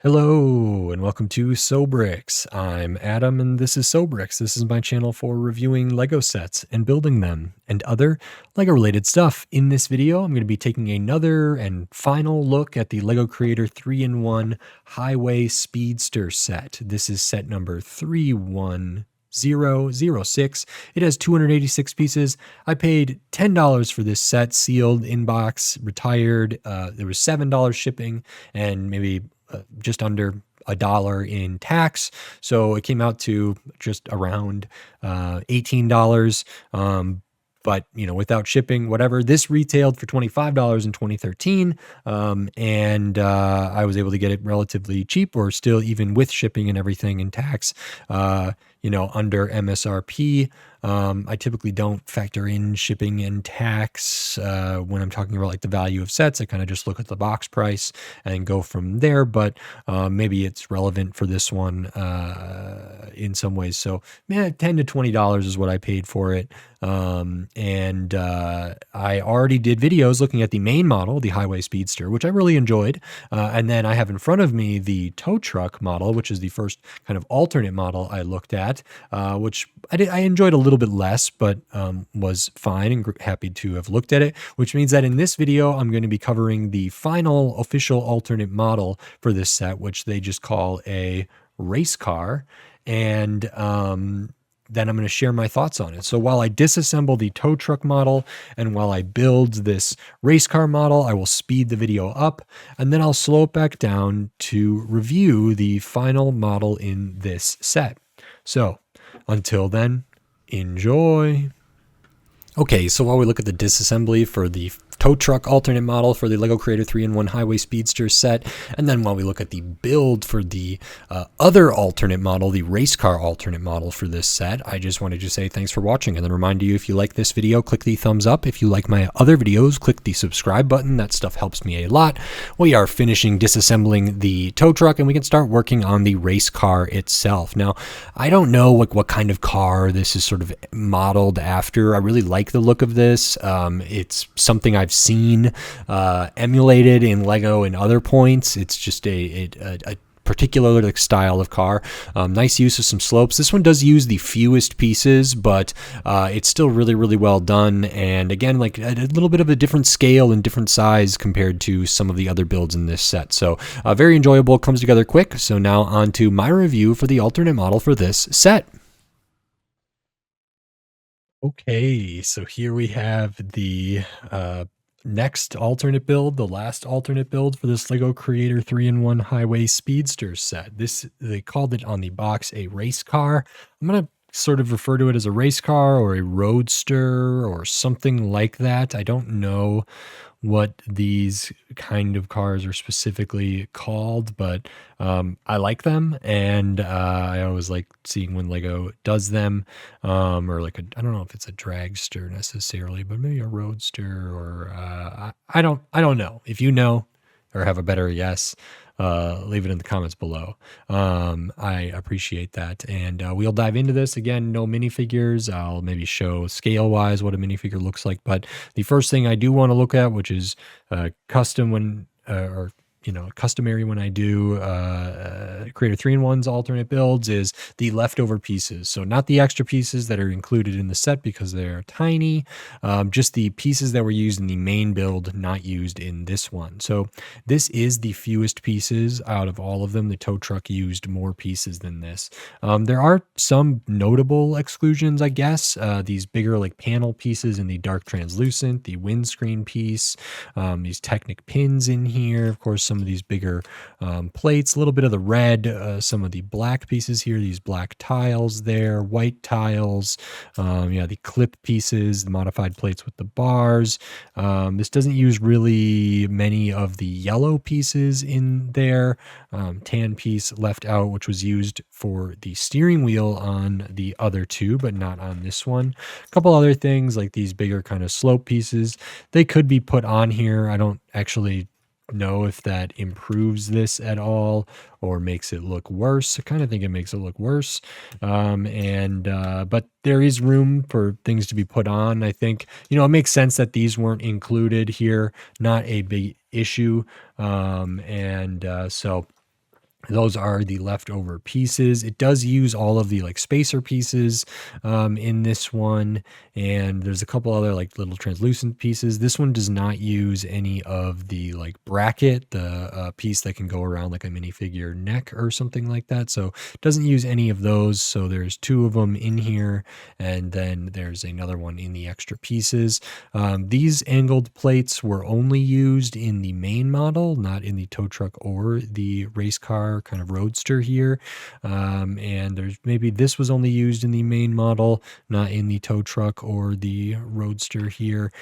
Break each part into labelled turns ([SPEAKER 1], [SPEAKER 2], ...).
[SPEAKER 1] Hello and welcome to SoBricks. I'm Adam and this is SoBricks. This is my channel for reviewing Lego sets and building them and other Lego related stuff. In this video, I'm going to be taking another and final look at the Lego Creator 3-in-1 Highway Speedster set. This is set number 31006. It has 286 pieces. I paid $10 for this set, sealed, in-box, retired. There was $7 shipping and maybe just under $1 in tax. So it came out to just around $18. But without shipping, whatever, this retailed for $25 in 2013, and I was able to get it relatively cheap, or still even with shipping and everything and tax, under MSRP. I typically don't factor in shipping and tax when I'm talking about like the value of sets. I kind of just look at the box price and go from there. But maybe it's relevant for this one in some ways. So $10 to $20 is what I paid for it. I already did videos looking at the main model, the Highway Speedster, which I really enjoyed. And then I have in front of me the tow truck model, which is the first kind of alternate model I looked at, which I enjoyed a little bit less, but was fine and happy to have looked at it, which means that in this video, I'm going to be covering the final official alternate model for this set, which they just call a race car. And then I'm going to share my thoughts on it. So while I disassemble the tow truck model and while I build this race car model, I will speed the video up and then I'll slow it back down to review the final model in this set. So until then, enjoy. Okay, so while we look at the disassembly for the tow truck alternate model for the Lego Creator 3-in-1 Highway Speedster set, and then while we look at the build for the other alternate model, the race car alternate model for this set, I just wanted to say thanks for watching and then remind you, if you like this video, click the thumbs up. If you like my other videos, click the subscribe button. That stuff helps me a lot. We are finishing disassembling the tow truck and we can start working on the race car itself. Now, I don't know what kind of car this is sort of modeled after. I really like the look of this. It's something I've seen emulated in Lego in other points. It's just a particular style of car. Nice use of some slopes. This one does use the fewest pieces, but it's still really, really well done. And again, like a little bit of a different scale and different size compared to some of the other builds in this set. So very enjoyable, comes together quick. So now on to my review for the alternate model for this set. Okay, so here we have the next alternate build, the last alternate build for this Lego Creator 3-in-1 Highway Speedster set. They called it on the box a race car. I'm going to sort of refer to it as a race car or a roadster or something like that. I don't know what these kind of cars are specifically called, but I like them, and I always like seeing when Lego does them, or like I don't know if it's a dragster necessarily, but maybe a roadster, or I don't know. If you know or have a better guess, leave it in the comments below. I appreciate that. And we'll dive into this. Again, no minifigures. I'll maybe show scale-wise what a minifigure looks like. But the first thing I do want to look at, which is custom when, or customary when I do Creator 3-in-1's alternate builds, is the leftover pieces. So not the extra pieces that are included in the set because they're tiny, just the pieces that were used in the main build, not used in this one. So this is the fewest pieces out of all of them. The tow truck used more pieces than this. There are some notable exclusions, I guess. These bigger like panel pieces in the dark translucent, the windscreen piece, these Technic pins in here, of course, some of these bigger plates, a little bit of the red, some of the black pieces here, these black tiles there, white tiles, the clip pieces, the modified plates with the bars. This doesn't use really many of the yellow pieces in there. Tan piece left out, which was used for the steering wheel on the other two, but not on this one. A couple other things like these bigger kind of slope pieces, they could be put on here. I don't actually know if that improves this at all or makes it look worse. I kind of think it makes it look worse. But there is room for things to be put on. I think, it makes sense that these weren't included here. Not a big issue. So Those are the leftover pieces. It does use all of the like spacer pieces in this one, and there's a couple other like little translucent pieces. This one does not use any of the like bracket, the piece that can go around like a minifigure neck or something like that. So it doesn't use any of those. So there's two of them in here, and then there's another one in the extra pieces. These angled plates were only used in the main model, not in the tow truck or the race car kind of roadster here. And there's maybe this was only used in the main model, not in the tow truck or the roadster here.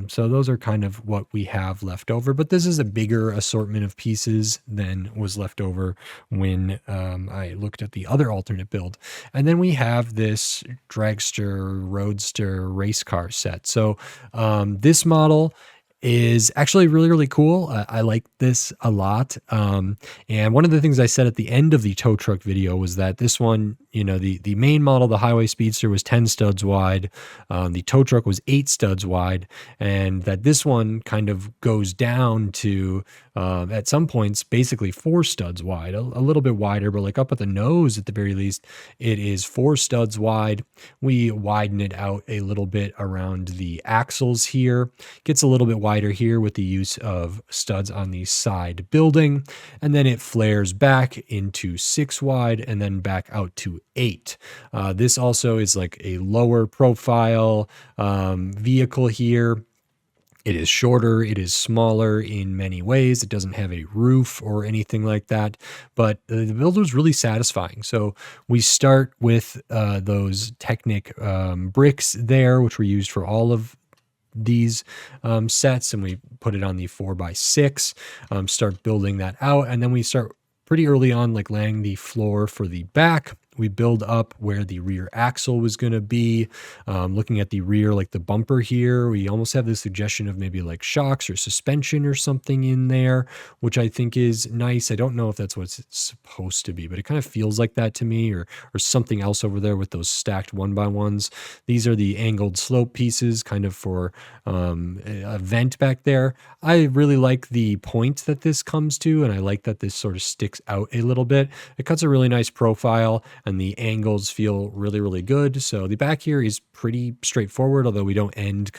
[SPEAKER 1] So those are kind of what we have left over, but this is a bigger assortment of pieces than was left over when I looked at the other alternate build. And then we have this dragster roadster race car set. So this model is actually really, really cool. I like this a lot. And one of the things I said at the end of the tow truck video was that this one, you know, the main model, the Highway Speedster, was 10 studs wide. The tow truck was 8 studs wide. And that this one kind of goes down to, at some points, basically 4 studs wide, a little bit wider, but like up at the nose at the very least, it is 4 studs wide. We widen it out a little bit around the axles here. Gets a little bit wider here with the use of studs on the side building, and then it flares back into 6 wide and then back out to 8. This also is like a lower profile vehicle here. It is shorter, it is smaller in many ways. It doesn't have a roof or anything like that, but the build was really satisfying. So we start with those Technic bricks there, which were used for all of these sets, and we put it on the 4x6, start building that out, and then we start pretty early on like laying the floor for the back. We build up where the rear axle was going to be. Looking at the rear, like the bumper here, we almost have the suggestion of maybe like shocks or suspension or something in there, which I think is nice. I don't know if that's what it's supposed to be, but it kind of feels like that to me, or something else over there with those stacked 1x1s. These are the angled slope pieces kind of for a vent back there. I really like the point that this comes to, and I like that this sort of sticks out a little bit. It cuts a really nice profile, and the angles feel really, really good. So the back here is pretty straightforward, although we don't end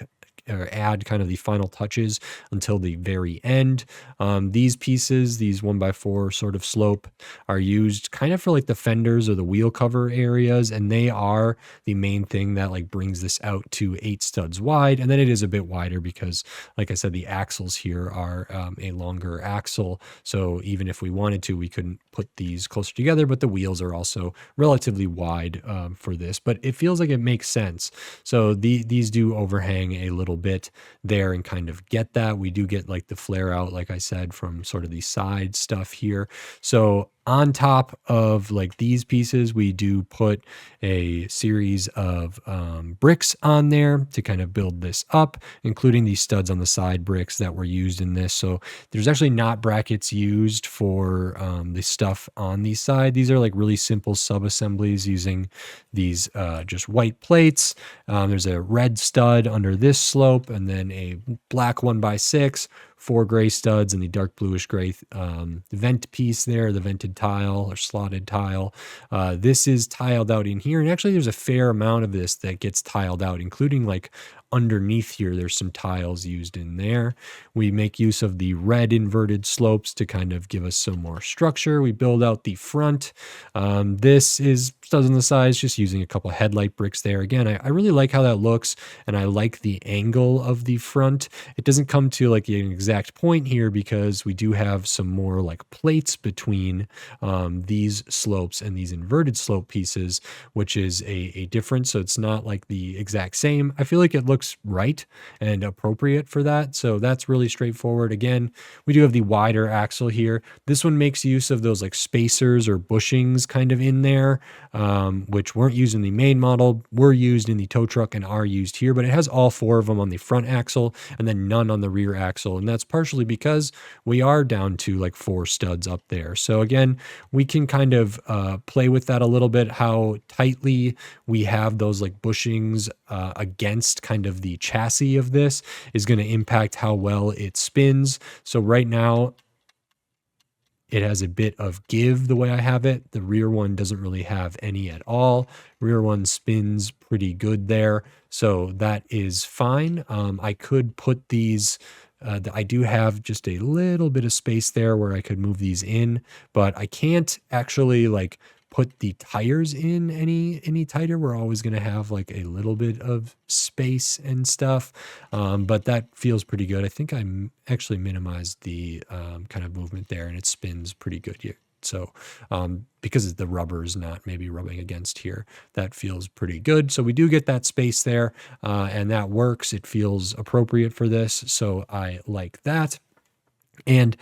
[SPEAKER 1] or add kind of the final touches until the very end. These pieces, these 1x4 sort of slope, are used kind of for like the fenders or the wheel cover areas, and they are the main thing that like brings this out to 8 studs wide. And then it is a bit wider because, like I said, the axles here are a longer axle. So even if we wanted to, we couldn't put these closer together, but the wheels are also relatively wide for this, but it feels like it makes sense. So these do overhang a little bit there and kind of get that. We do get like the flare out, like I said, from sort of the side stuff here. So on top of like these pieces, we do put a series of bricks on there to kind of build this up, including these studs on the side bricks that were used in this. So there's actually not brackets used for the stuff on the side. These are like really simple sub-assemblies using these just white plates. There's a red stud under this slope, and then a black 1x6, 4 gray studs, and the dark bluish gray vent piece there, the vented tile or slotted tile. This is tiled out in here, and actually there's a fair amount of this that gets tiled out, including like underneath here, there's some tiles used in there. We make use of the red inverted slopes to kind of give us some more structure. We build out the front. This is studs on the sides, just using a couple headlight bricks there. Again, I really like how that looks, and I like the angle of the front. It doesn't come to like an exact point here because we do have some more like plates between these slopes and these inverted slope pieces, which is a difference. So it's not like the exact same. I feel like it looks right and appropriate for that. So that's really straightforward. Again, we do have the wider axle here. This one makes use of those like spacers or bushings kind of in there, which weren't used in the main model, were used in the tow truck and are used here, but it has all 4 of them on the front axle and then none on the rear axle. And that's partially because we are down to like 4 studs up there. So again, we can kind of play with that a little bit, how tightly we have those like bushings against kind of the chassis of this is going to impact how well it spins. So right now, it has a bit of give the way I have it. The rear one doesn't really have any at all. Rear one spins pretty good there. So that is fine. I could put these, I do have just a little bit of space there where I could move these in, but I can't actually like put the tires in any tighter. We're always going to have like a little bit of space and stuff. But that feels pretty good. I think actually minimized the kind of movement there, and it spins pretty good here. So because the rubber is not maybe rubbing against here, that feels pretty good. So we do get that space there, and that works. It feels appropriate for this. So I like that. And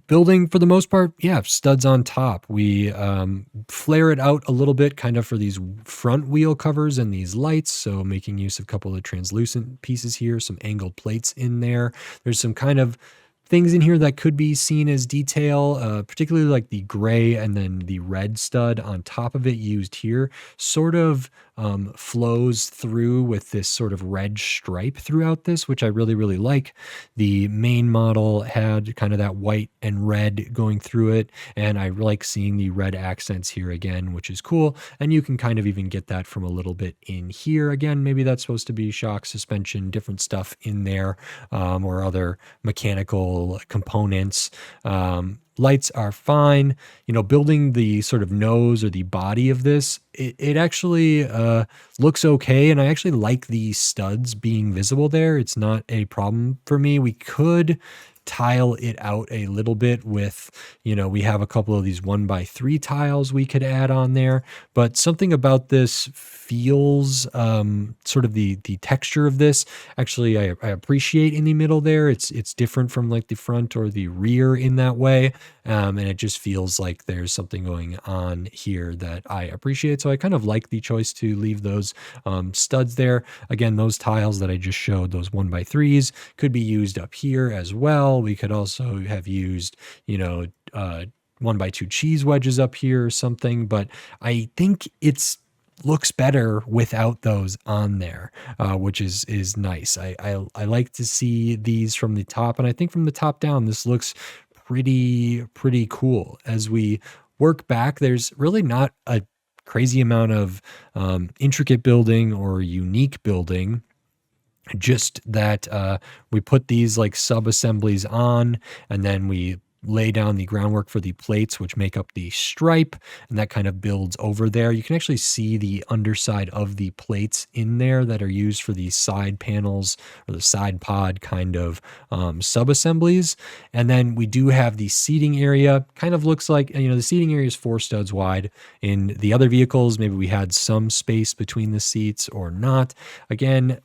[SPEAKER 1] building for the most part, yeah, studs on top. We flare it out a little bit kind of for these front wheel covers and these lights. So making use of a couple of translucent pieces here, some angled plates in there. There's some kind of things in here that could be seen as detail, particularly like the gray and then the red stud on top of it used here sort of flows through with this sort of red stripe throughout this, which I really, really like. The main model had kind of that white and red going through it, and I like seeing the red accents here again, which is cool. And you can kind of even get that from a little bit in here. Again, maybe that's supposed to be shock, suspension, different stuff in there, or other mechanical components. Lights are fine. You know, building the sort of nose or the body of this, it actually looks okay. And I actually like the studs being visible there. It's not a problem for me. We could tile it out a little bit with, you know, we have a couple of these 1x3 tiles we could add on there, but something about this feels sort of the texture of this actually I appreciate in the middle there. It's different from like the front or the rear in that way, and it just feels like there's something going on here that I appreciate. So I kind of like the choice to leave those studs there. Again, those tiles that I just showed, those 1x3s, could be used up here as well. We could also have used, you know, 1x2 cheese wedges up here or something, but I think it's looks better without those on there, which is nice. I like to see these from the top, and I think from the top down, this looks pretty cool. As we work back, there's really not a crazy amount of intricate building or unique building. Just that we put these like sub assemblies on, and then we lay down the groundwork for the plates, which make up the stripe, and that kind of builds over there. You can actually see the underside of the plates in there that are used for the side panels or the side pod kind of sub-assemblies. And then we do have the seating area. Kind of looks like, you know, the seating area is 4 studs wide. In the other vehicles, maybe we had some space between the seats or not. Again,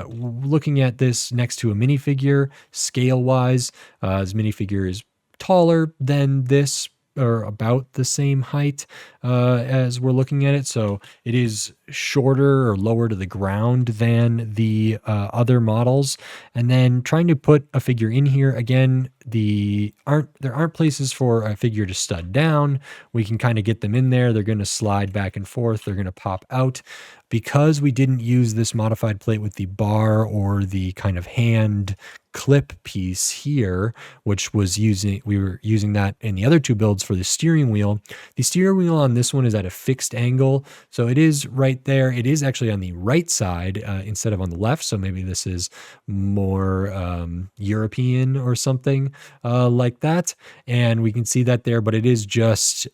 [SPEAKER 1] looking at this next to a minifigure, scale-wise, this minifigure is taller than this, or about the same height as we're looking at it. So it is shorter or lower to the ground than the other models. And then trying to put a figure in here, again, there aren't places for a figure to stud down. We can kind of get them in there. They're going to slide back and forth. They're going to pop out. Because we didn't use this modified plate with the bar or the kind of hand clip piece here, which was we were using that in the other 2 builds for the steering wheel. The steering wheel on this one is at a fixed angle. So it is right there. It is actually on the right side instead of on the left. So maybe this is more European or something like that. And we can see that there, but it is just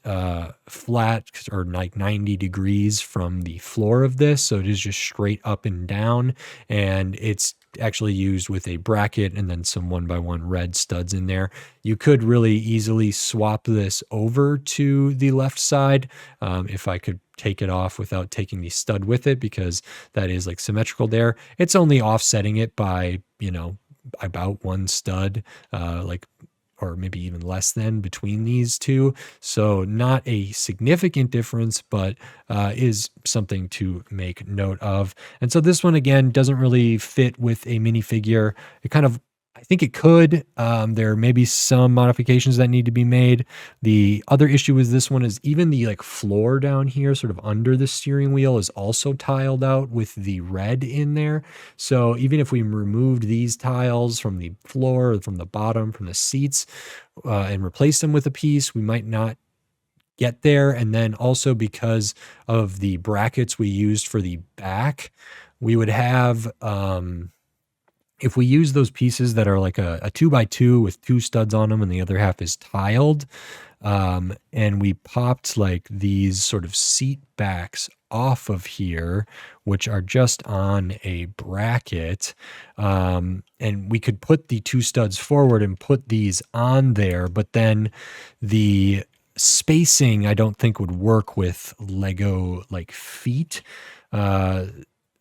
[SPEAKER 1] flat or like 90 degrees from the floor of this. So it is just straight up and down, and it's actually used with a bracket and then some 1x1 red studs in there. You could really easily swap this over to the left side if I could take it off without taking the stud with it, because that is like symmetrical there. It's only offsetting it by, you know, about 1 stud, or maybe even less than between these 2. So not a significant difference, but is something to make note of. And so this one, again, doesn't really fit with a minifigure. It kind of, I think it could. There may be some modifications that need to be made. The other issue with this one is even the like floor down here, sort of under the steering wheel, is also tiled out with the red in there. So even if we removed these tiles from the floor, or from the bottom, from the seats, and replaced them with a piece, we might not get there. And then also because of the brackets we used for the back, we would have if we use those pieces that are like a 2x2 with 2 studs on them and the other half is tiled, and we popped like these sort of seat backs off of here, which are just on a bracket, and we could put the 2 studs forward and put these on there, but then the spacing I don't think would work with Lego like feet.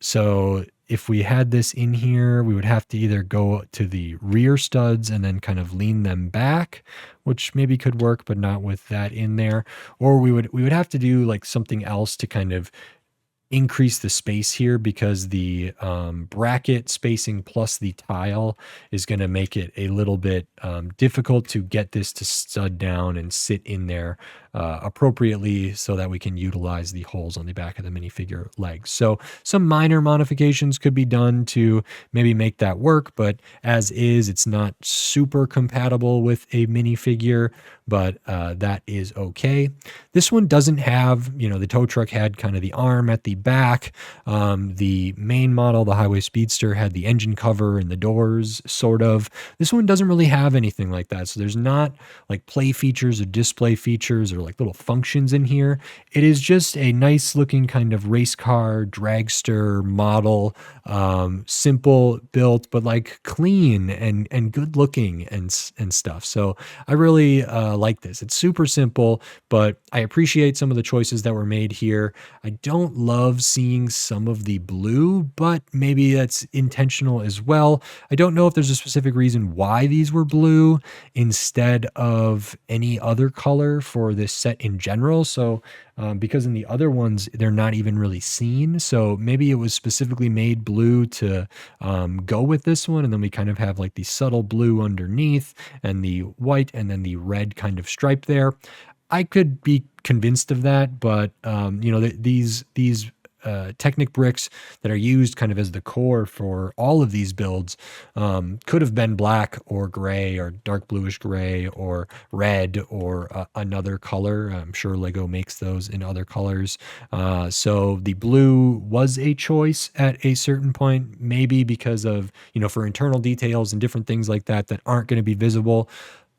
[SPEAKER 1] So if we had this in here, we would have to either go to the rear studs and then kind of lean them back, which maybe could work, but not with that in there. Or we would have to do like something else to kind of increase the space here, because the bracket spacing plus the tile is going to make it a little bit difficult to get this to stud down and sit in there appropriately so that we can utilize the holes on the back of the minifigure legs. So some minor modifications could be done to maybe make that work, but as is, it's not super compatible with a minifigure, but that is okay. This one doesn't have, the tow truck had kind of the arm at the back. The main model, the Highway Speedster, had the engine cover and the doors, sort of. This one doesn't really have anything like that. So there's not like play features or display features or like little functions in here. It is just a nice looking kind of race car, dragster model, simple built, but like clean and good looking and stuff. So I really like this. It's super simple, but I appreciate some of the choices that were made here. I don't love seeing some of the blue, but maybe that's intentional as well. I don't know if there's a specific reason why these were blue instead of any other color for this set in general. So because in the other ones, they're not even really seen. So maybe it was specifically made blue to go with this one. And then we kind of have like the subtle blue underneath and the white and then the red kind of stripe there. I could be convinced of that, but these Technic bricks that are used kind of as the core for all of these builds could have been black or gray or dark bluish gray or red or another color. I'm sure Lego makes those in other colors. So the blue was a choice at a certain point, maybe because of, for internal details and different things like that that aren't going to be visible,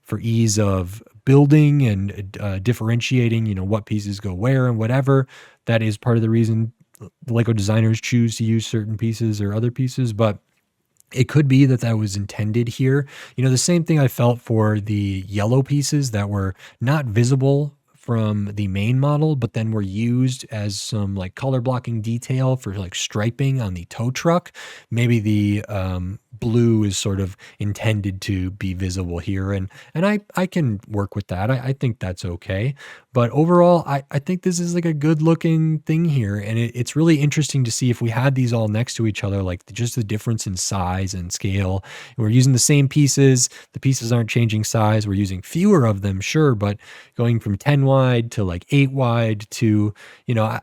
[SPEAKER 1] for ease of building and differentiating, what pieces go where and whatever. That is part of the reason the Lego designers choose to use certain pieces or other pieces, but it could be that that was intended here. The same thing I felt for the yellow pieces that were not visible from the main model, but then were used as some like color blocking detail for like striping on the tow truck. Maybe the blue is sort of intended to be visible here, and I can work with that. I think that's okay. But overall, I think this is like a good looking thing here, and it's really interesting to see if we had these all next to each other, like just the difference in size and scale. We're using the same pieces. The pieces aren't changing size. We're using fewer of them, sure, but going from 10 wide to like 8 wide to,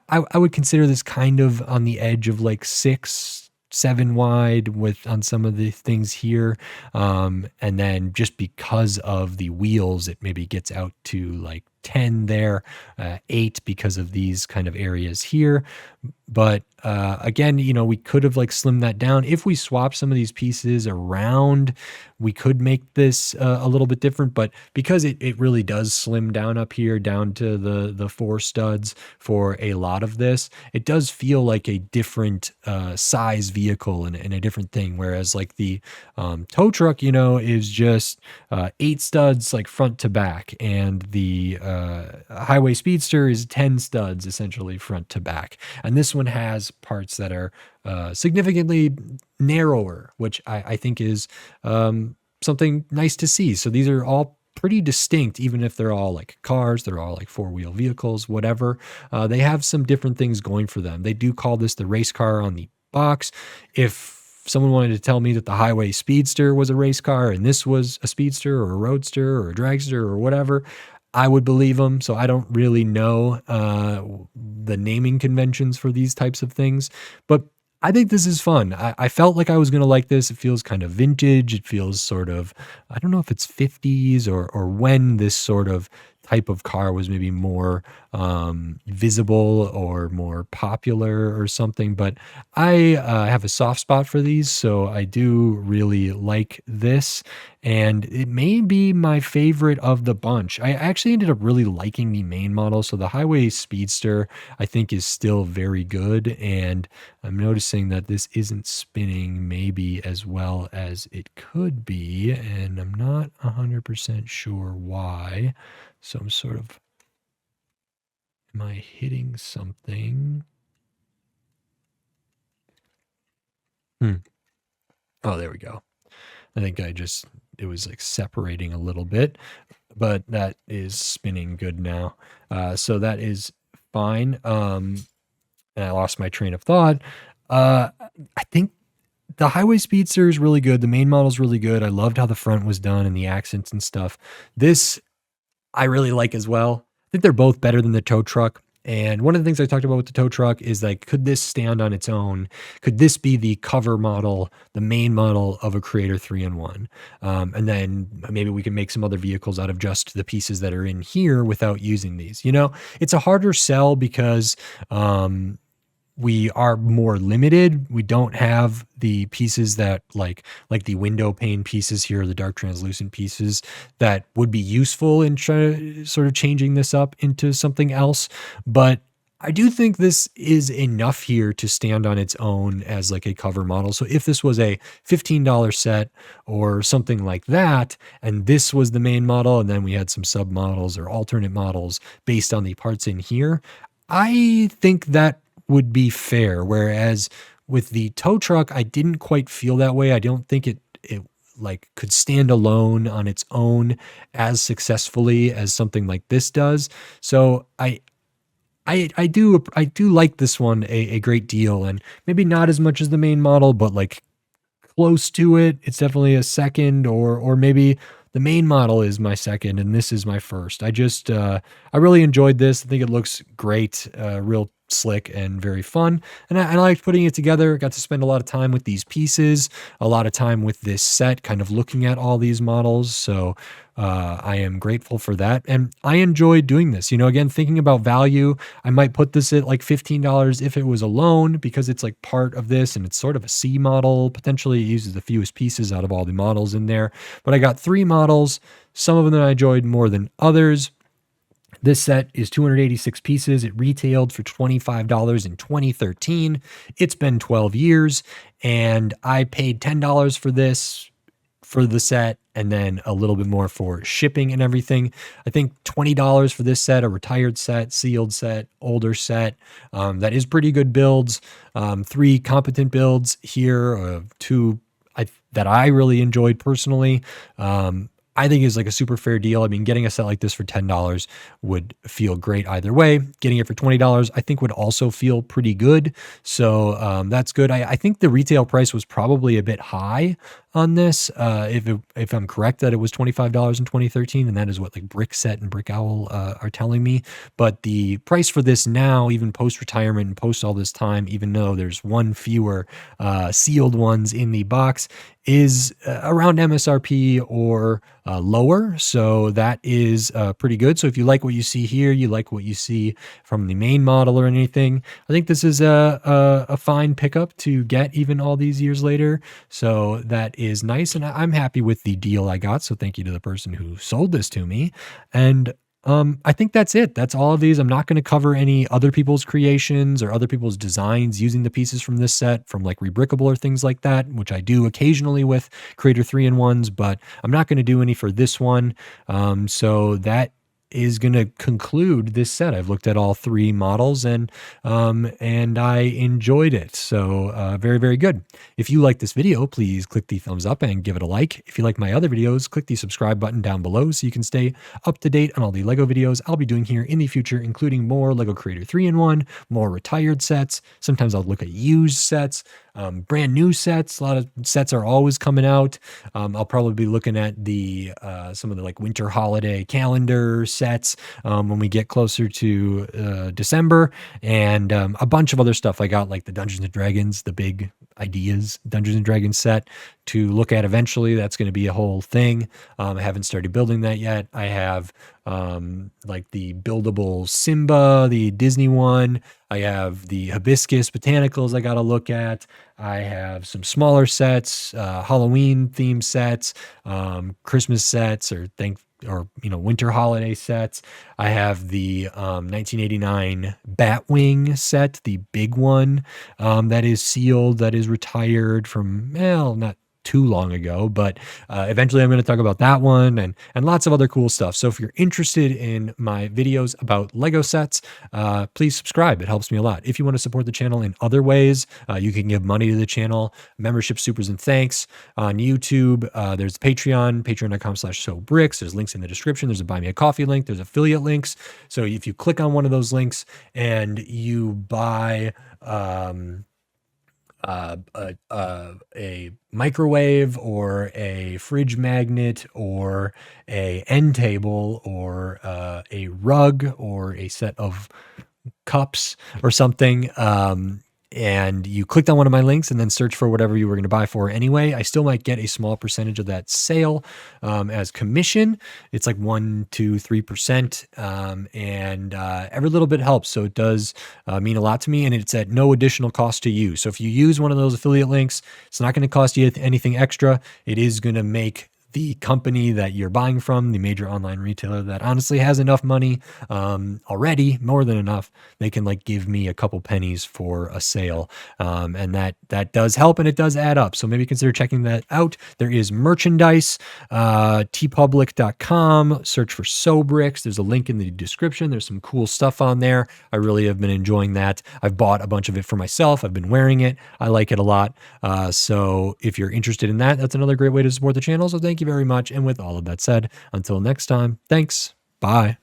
[SPEAKER 1] I would consider this kind of on the edge of like 6-7 wide with on some of the things here. And then just because of the wheels, it maybe gets out to like 10 there, 8 because of these kind of areas here. But again, we could have like slimmed that down. If we swap some of these pieces around, we could make this a little bit different. But because it really does slim down up here, down to the 4 studs for a lot of this, it does feel like a different size vehicle and a different thing. Whereas like the tow truck, is just 8 studs like front to back, and the Highway Speedster is 10 studs essentially front to back. And this one has parts that are significantly narrower, which I think is something nice to see. So these are all pretty distinct, even if they're all like cars, they're all like 4-wheel vehicles, whatever. They have some different things going for them. They do call this the race car on the box. If someone wanted to tell me that the Highway Speedster was a race car and this was a speedster or a roadster or a dragster or whatever, I would believe them. So I don't really know the naming conventions for these types of things, but I think this is fun. I felt like I was going to like this. It feels kind of vintage. It feels sort of, I don't know if it's 50s or when this sort of type of car was maybe more visible or more popular or something. But I have a soft spot for these, so I do really like this. And it may be my favorite of the bunch. I actually ended up really liking the main model. So the Highway Speedster, I think, is still very good. And I'm noticing that this isn't spinning maybe as well as it could be. And I'm not 100% sure why. So I'm sort of, am I hitting something? Hmm. Oh, there we go. I think it was like separating a little bit, but that is spinning good now. So that is fine. And I lost my train of thought. Uh, I think the Highway Speedster is really good. The main model is really good. I loved how the front was done and the accents and stuff. This I really like as well. I think they're both better than the tow truck. And one of the things I talked about with the tow truck is like, could this stand on its own? Could this be the cover model, the main model of a Creator 3-in-1? And then maybe we can make some other vehicles out of just the pieces that are in here without using these. You know, it's a harder sell because we are more limited. We don't have the pieces that like the window pane pieces here, the dark translucent pieces that would be useful in sort of changing this up into something else. But I do think this is enough here to stand on its own as like a cover model. So if this was a $15 set or something like that, and this was the main model, and then we had some sub models or alternate models based on the parts in here, I think that would be fair. Whereas with the tow truck, I didn't quite feel that way. I don't think it like could stand alone on its own as successfully as something like this does. So I do like this one a great deal, and maybe not as much as the main model, but like close to it. It's definitely a second, or maybe the main model is my second and this is my first. I really enjoyed this. I think it looks great, real slick and very fun. And I liked putting it together. Got to spend a lot of time with these pieces, a lot of time with this set, kind of looking at all these models. So I am grateful for that. And I enjoyed doing this. You know, again, thinking about value, I might put this at like $15 if it was alone because it's like part of this and it's sort of a C model. Potentially it uses the fewest pieces out of all the models in there. But I got 3 models, some of them that I enjoyed more than others. This set is 286 pieces. It retailed for $25 in 2013. It's been 12 years, and I paid $10 for this, for the set, and then a little bit more for shipping and everything. I think $20 for this set, a retired set, sealed set, older set. That is pretty good builds. 3 competent builds here, 2 that I really enjoyed personally. I think is like a super fair deal. I mean, getting a set like this for $10 would feel great either way. Getting it for $20, I think would also feel pretty good. So that's good. I think the retail price was probably a bit high on this. If I'm correct that it was $25 in 2013, and that is what like Brickset and Brick Owl are telling me. But the price for this now, even post retirement and post all this time, even though there's one fewer sealed ones in the box, is around MSRP or lower. So that is pretty good. So if you like what you see here, you like what you see from the main model or anything, I think this is a fine pickup to get even all these years later. So that is nice. And I'm happy with the deal I got. So thank you to the person who sold this to me. And I think that's it. That's all of these. I'm not going to cover any other people's creations or other people's designs using the pieces from this set from like Rebrickable or things like that, which I do occasionally with Creator 3-in-1s, but I'm not going to do any for this one. So that is going to conclude this set. I've looked at all 3 models and I enjoyed it. So very, very good. If you like this video, please click the thumbs up and give it a like. If you like my other videos, click the subscribe button down below so you can stay up to date on all the LEGO videos I'll be doing here in the future, including more LEGO Creator 3-in-1, more retired sets. Sometimes I'll look at used sets. brand new sets. A lot of sets are always coming out. I'll probably be looking at the some of the like winter holiday calendar sets when we get closer to December, and a bunch of other stuff. I got like the Dungeons and Dragons, the big ideas Dungeons and Dragons set to look at eventually. That's going to be a whole thing. I haven't started building that yet. I have like the buildable Simba, the Disney one. I have the Hibiscus Botanicals I got to look at. I have some smaller sets, Halloween themed sets, Christmas sets, or winter holiday sets. I have the 1989 Batwing set, the big one that is sealed, that is retired from, well, not too long ago, but eventually I'm going to talk about that one and lots of other cool stuff. So if you're interested in my videos about Lego sets, please subscribe. It helps me a lot. If you want to support the channel in other ways, you can give money to the channel, membership supers and thanks on YouTube. There's Patreon, patreon.com/SoBricks. There's links in the description. There's a buy me a coffee link. There's affiliate links. So if you click on one of those links and you buy a microwave or a fridge magnet or a end table or a rug or a set of cups or something, and you clicked on one of my links and then search for whatever you were going to buy for anyway, I still might get a small percentage of that sale as commission. It's like 1 to 3%, and every little bit helps. So it does mean a lot to me, and it's at no additional cost to you. So if you use one of those affiliate links, it's not going to cost you anything extra. It is going to make the company that you're buying from, the major online retailer that honestly has enough money already, more than enough, they can like give me a couple pennies for a sale. And that does help, and it does add up. So maybe consider checking that out. There is merchandise, tpublic.com, search for SoBricks. There's a link in the description. There's some cool stuff on there. I really have been enjoying that. I've bought a bunch of it for myself. I've been wearing it. I like it a lot. So if you're interested in that, that's another great way to support the channel. So thank you very much. And with all of that said, until next time, thanks. Bye.